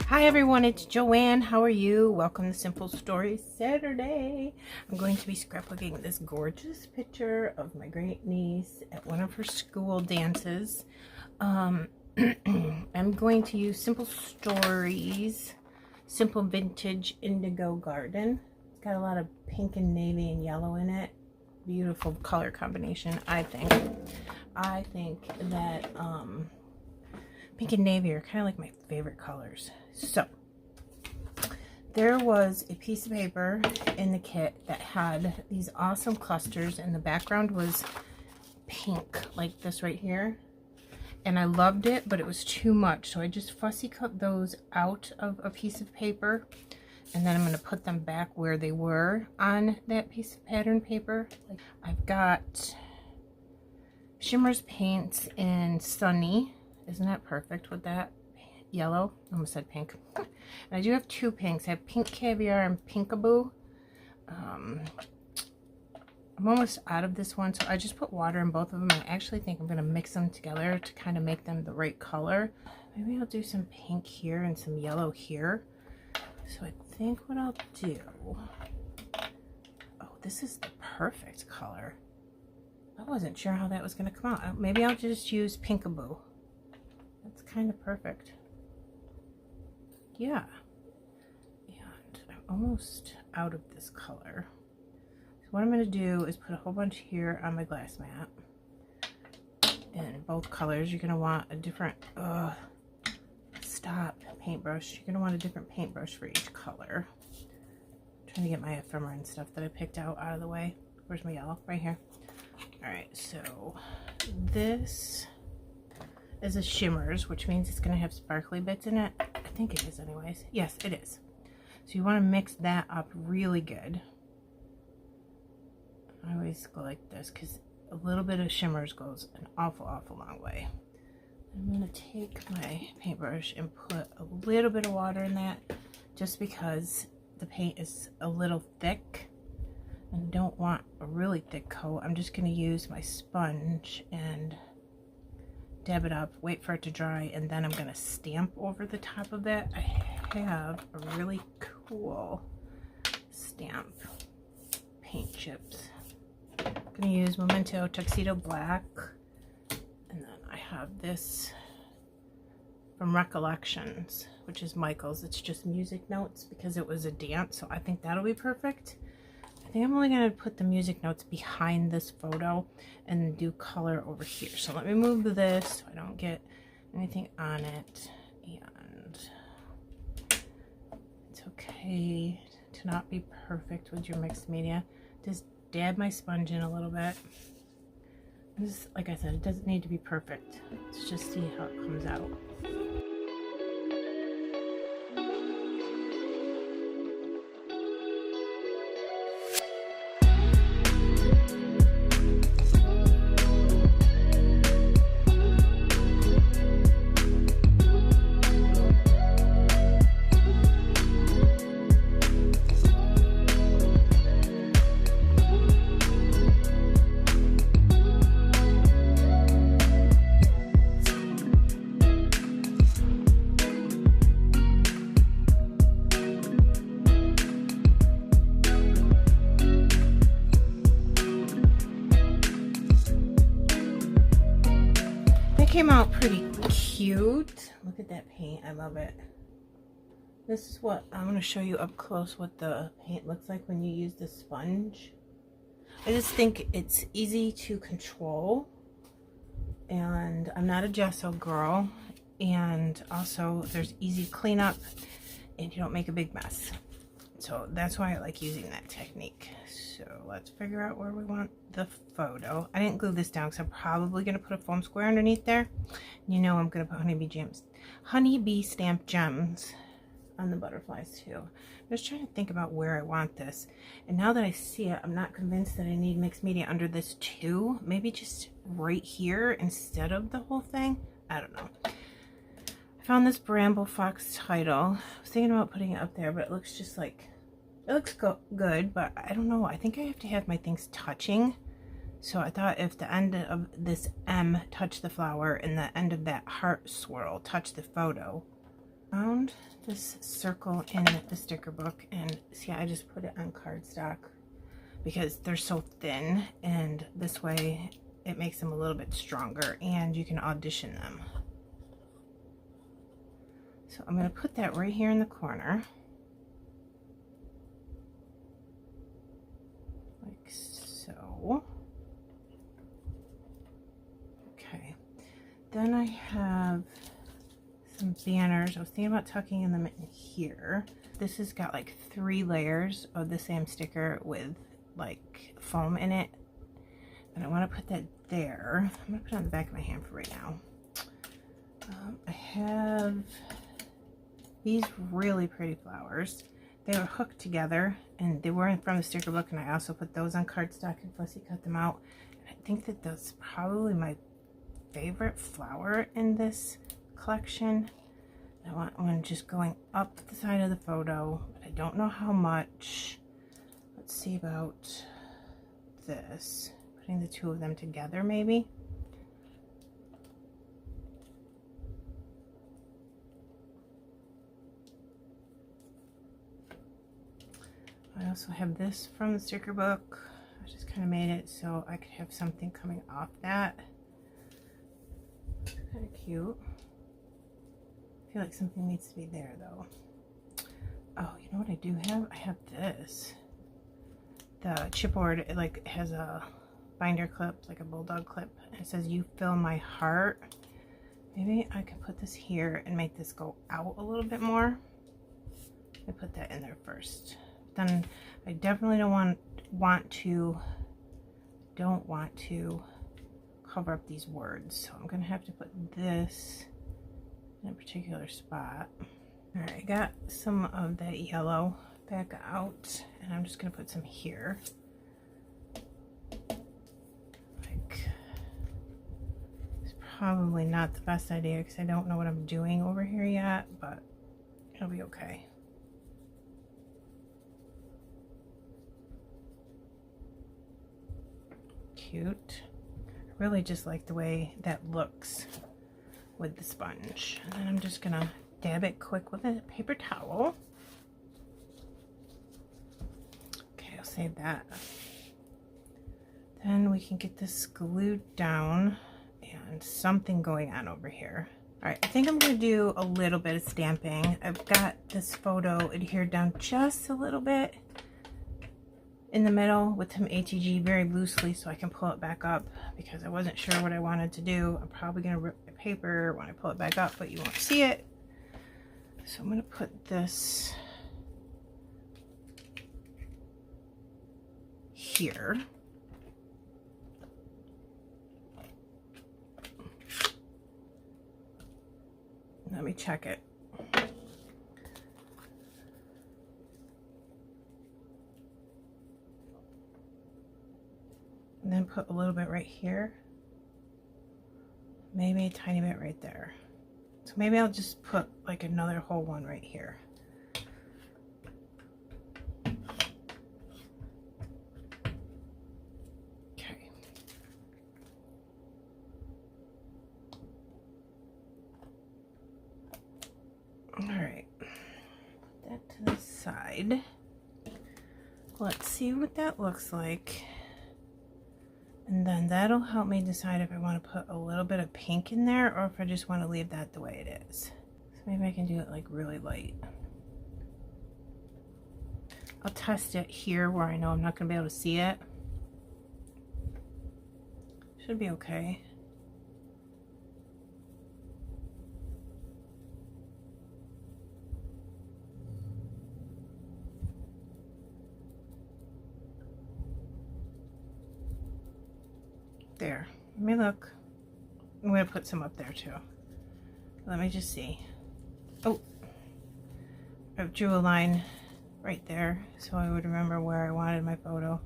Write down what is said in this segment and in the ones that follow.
Hi everyone, it's Joanne. How are you? Welcome to Simple Stories Saturday. I'm going to be scrapbooking this gorgeous picture of my great niece at one of her school dances. I'm going to use Simple Stories, Simple Vintage Indigo Garden. It's got a lot of pink and navy and yellow in it. Beautiful color combination, I think. I think that pink and navy are kind of like my favorite colors. So there was a piece of paper in the kit that had these awesome clusters, and the background was pink like this right here, and I loved it, but it was too much, so I just fussy cut those out of a piece of paper, and then I'm going to put them back where they were on that piece of pattern paper. I've got Shimmerz paints in Sunny. Isn't that perfect with that yellow? I almost said pink. And I do have two pinks. I have pink Caviar and Pinkaboo. I'm almost out of this one, so I just put water in both of them. I actually think I'm going to mix them together to kind of make them the right color. Maybe I'll do some pink here and some yellow here. So I think what I'll do... Oh, this is the perfect color. I wasn't sure how that was going to come out. Maybe I'll just use Pinkaboo. That's kind of perfect. Yeah. And I'm almost out of this color. So what I'm going to do is put a whole bunch here on my glass mat. In both colors, you're going to want a different... stop, paintbrush. You're going to want a different paintbrush for each color. I'm trying to get my ephemera and stuff that I picked out of the way. Where's my yellow? Right here. Alright, so this is a Shimmerz, which means it's going to have sparkly bits in it. I think it is anyways. Yes, it is. So you want to mix that up really good. I always go like this because a little bit of Shimmerz goes an awful long way. I'm going to take my paintbrush and put a little bit of water in that just because the paint is a little thick and I don't want a really thick coat. I'm just going to use my sponge and dab it up, wait for it to dry, and then I'm going to stamp over the top of it. I have a really cool stamp paint chips. I'm going to use Memento Tuxedo Black, and then I have this from Recollections, which is Michael's. It's just music notes because it was a dance, so I think that'll be perfect. I think I'm only going to put the music notes behind this photo and do color over here. So let me move this so I don't get anything on it. And it's okay to not be perfect with your mixed media. Just dab my sponge in a little bit. This, like I said, it doesn't need to be perfect. Let's just see how it comes out. Came out pretty cute. Look at that paint. I love it. This is what I'm going to show you up close what the paint looks like when you use the sponge. I just think it's easy to control, and I'm not a gesso girl, and also there's easy cleanup and you don't make a big mess. So that's why I like using that technique. So let's figure out where we want the photo. I didn't glue this down because I'm probably going to put a foam square underneath there. You know I'm going to put honeybee stamped gems on the butterflies too. I'm just trying to think about where I want this. And now that I see it, I'm not convinced that I need mixed media under this too. Maybe just right here instead of the whole thing. I don't know. I found this Bramble Fox title. I was thinking about putting it up there, but it looks just like, it looks good, but I don't know. I think I have to have my things touching. So I thought if the end of this M touched the flower and the end of that heart swirl touched the photo. Found this circle in the sticker book, and see, I just put it on cardstock because they're so thin, and this way it makes them a little bit stronger and you can audition them. So I'm going to put that right here in the corner. Like so. Okay. Then I have some banners. I was thinking about tucking them in here. This has got like 3 layers of the same sticker with like foam in it. And I want to put that there. I'm going to put it on the back of my hand for right now. I have these really pretty flowers. They were hooked together and they weren't from the sticker book, and I also put those on cardstock and fussy cut them out. And I think that that's probably my favorite flower in this collection. I want one just going up the side of the photo, but I don't know how much. Let's see about this. Putting the 2 of them together maybe. I also have this from the sticker book. I just kind of made it so I could have something coming off that. Kind of cute. I feel like something needs to be there though. Oh, you know what I do have? I have this. The chipboard, it like has a binder clip, like a bulldog clip. It says, "You fill my heart." Maybe I could put this here and make this go out a little bit more. I put that in there first. Then I definitely don't want to cover up these words, so I'm gonna have to put this in a particular spot. All right, I got some of that yellow back out, and I'm just gonna put some here. Like, it's probably not the best idea because I don't know what I'm doing over here yet, but it'll be okay. Cute. I really just like the way that looks with the sponge. And then I'm just gonna dab it quick with a paper towel. Okay, I'll save that. Then we can get this glued down and something going on over here. All right, I think I'm gonna do a little bit of stamping. I've got this photo adhered down just a little bit in the middle with some ATG very loosely so I can pull it back up because I wasn't sure what I wanted to do. I'm probably gonna rip the paper when I pull it back up, but you won't see it. So I'm gonna put this here. Let me check it. And then put a little bit right here. Maybe a tiny bit right there. So maybe I'll just put like another whole one right here. Okay. All right. Put that to the side. Let's see what that looks like. And then that'll help me decide if I want to put a little bit of pink in there or if I just want to leave that the way it is. So maybe I can do it like really light. I'll test it here where I know I'm not going to be able to see it. Should be okay. There. Let me look. I'm going to put some up there too. Let me just see. Oh, I drew a line right there so I would remember where I wanted my photo.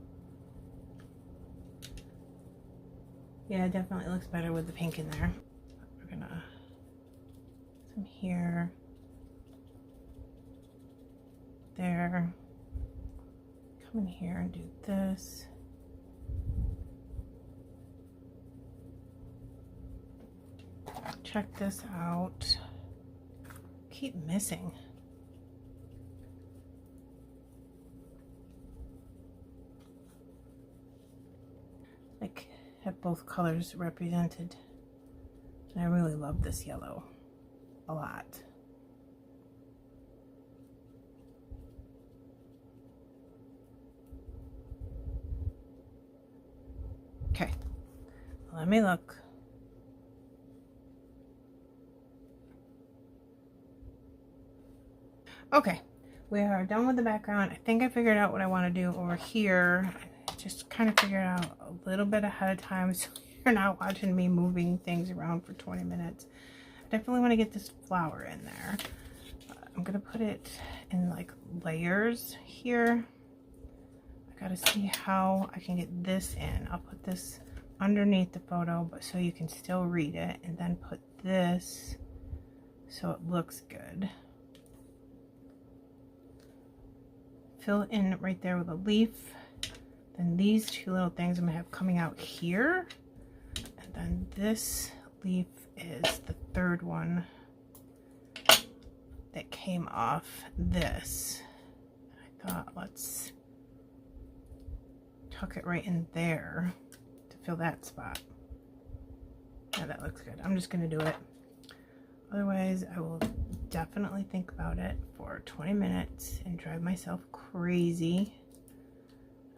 Yeah, it definitely looks better with the pink in there. We're gonna some here, there, come in here and do this. Check this out. Keep missing. Like, have both colors represented. And I really love this yellow a lot. Okay, let me look. Okay, we are done with the background. I think I figured out what I want to do over here. I just kind of figured out a little bit ahead of time so you're not watching me moving things around for 20 minutes. I definitely want to get this flower in there. I'm going to put it in like layers here. I got to see how I can get this in. I'll put this underneath the photo but so you can still read it, and then put this so it looks good. Fill it in right there with a leaf. Then these two little things I'm gonna have coming out here, and then this leaf is the third one that came off this. I thought, let's tuck it right in there to fill that spot. Yeah, that looks good. I'm just gonna do it. Otherwise, I will definitely think about it for 20 minutes and drive myself crazy.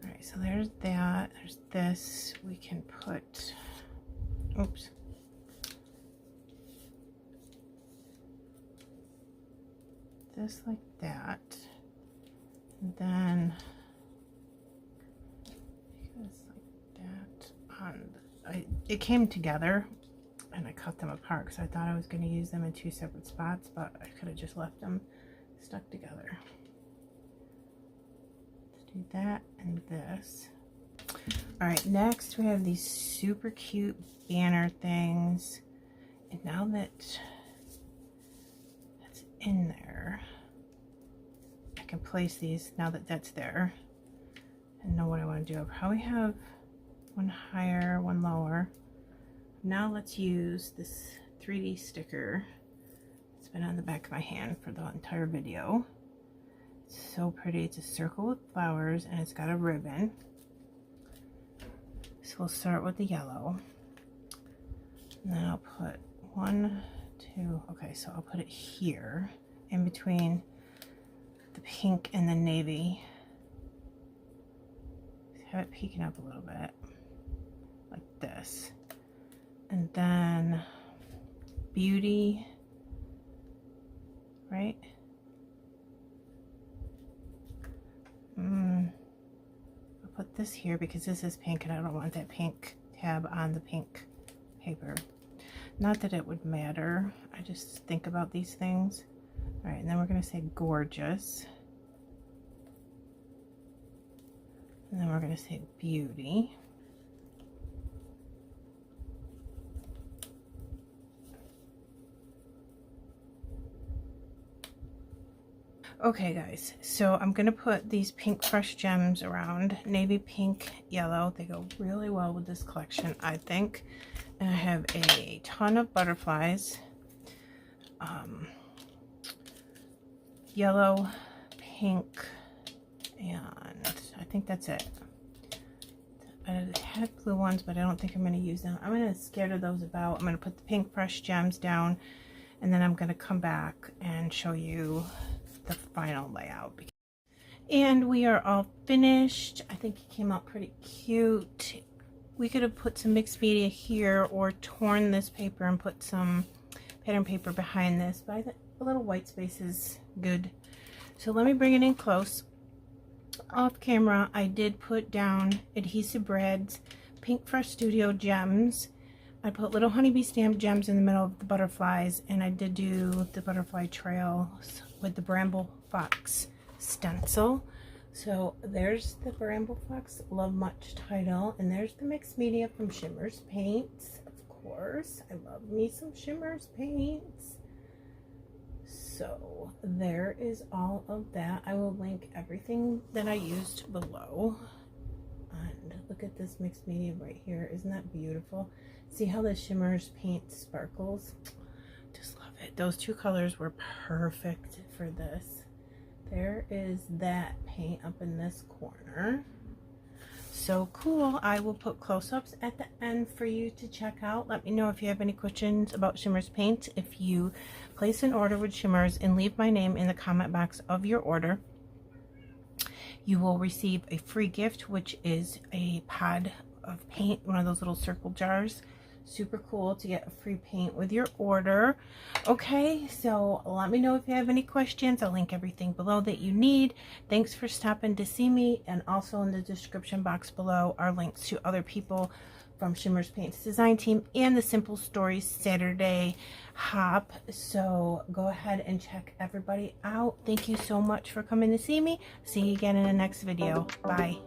All right, so there's that. There's this. We can put, oops. This like that. And then this like that on, it came together. And I cut them apart because I thought I was going to use them in two separate spots, but I could have just left them stuck together. Let's do that and this. All right, next we have these super cute banner things. And now that that's in there, I can place these now that that's there and know what I want to do. I'll probably have one higher, one lower. Now let's use this 3D sticker. It's been on the back of my hand for the entire video. It's so pretty. It's a circle with flowers and it's got a ribbon. So we'll start with the yellow. And then I'll put 1, 2, okay, so I'll put it here in between the pink and the navy. Have it peeking up a little bit like this. And then beauty, right? I'll put this here because this is pink and I don't want that pink tab on the pink paper. Not that it would matter. I just think about these things. All right, and then we're going to say gorgeous. And then we're going to say beauty. Okay guys, so I'm gonna put these Pinkfresh gems around, navy pink, yellow. They go really well with this collection, I think. And I have a ton of butterflies, yellow, pink, and I think that's it. I had blue ones, but I don't think I'm gonna use them. I'm gonna scatter those about. I'm gonna put the Pinkfresh gems down, and then I'm gonna come back and show you the final layout. And we are all finished. I think it came out pretty cute. We could have put some mixed media here or torn this paper and put some pattern paper behind this, but I think a little white space is good. So let me bring it in close. Off camera, I did put down adhesive breads, Pinkfresh Studio gems. I put little honeybee stamp gems in the middle of the butterflies, and I did do the butterfly trails with the Bramble Fox stencil. So there's the Bramble Fox Love Much title, and there's the mixed media from Shimmerz paints. Of course, I love me some Shimmerz paints. So there is all of that. I will link everything that I used below. And look at this mixed media right here. Isn't that beautiful? See how the Shimmerz paint sparkles? Just love it. Those two colors were perfect for this. There is that paint up in this corner. So cool. I will put close-ups at the end for you to check out. Let me know if you have any questions about Shimmerz paint. If you place an order with Shimmerz and leave my name in the comment box of your order, you will receive a free gift, which is a pod of paint, one of those little circle jars. Super cool to get a free paint with your order. Okay, so let me know if you have any questions. I'll link everything below that you need. Thanks for stopping to see me, and also in the description box below are links to other people from Shimmerz Paint's design team and the Simple Stories Saturday hop. So go ahead and check everybody out. Thank you so much for coming to see me. See you again in the next video. Bye.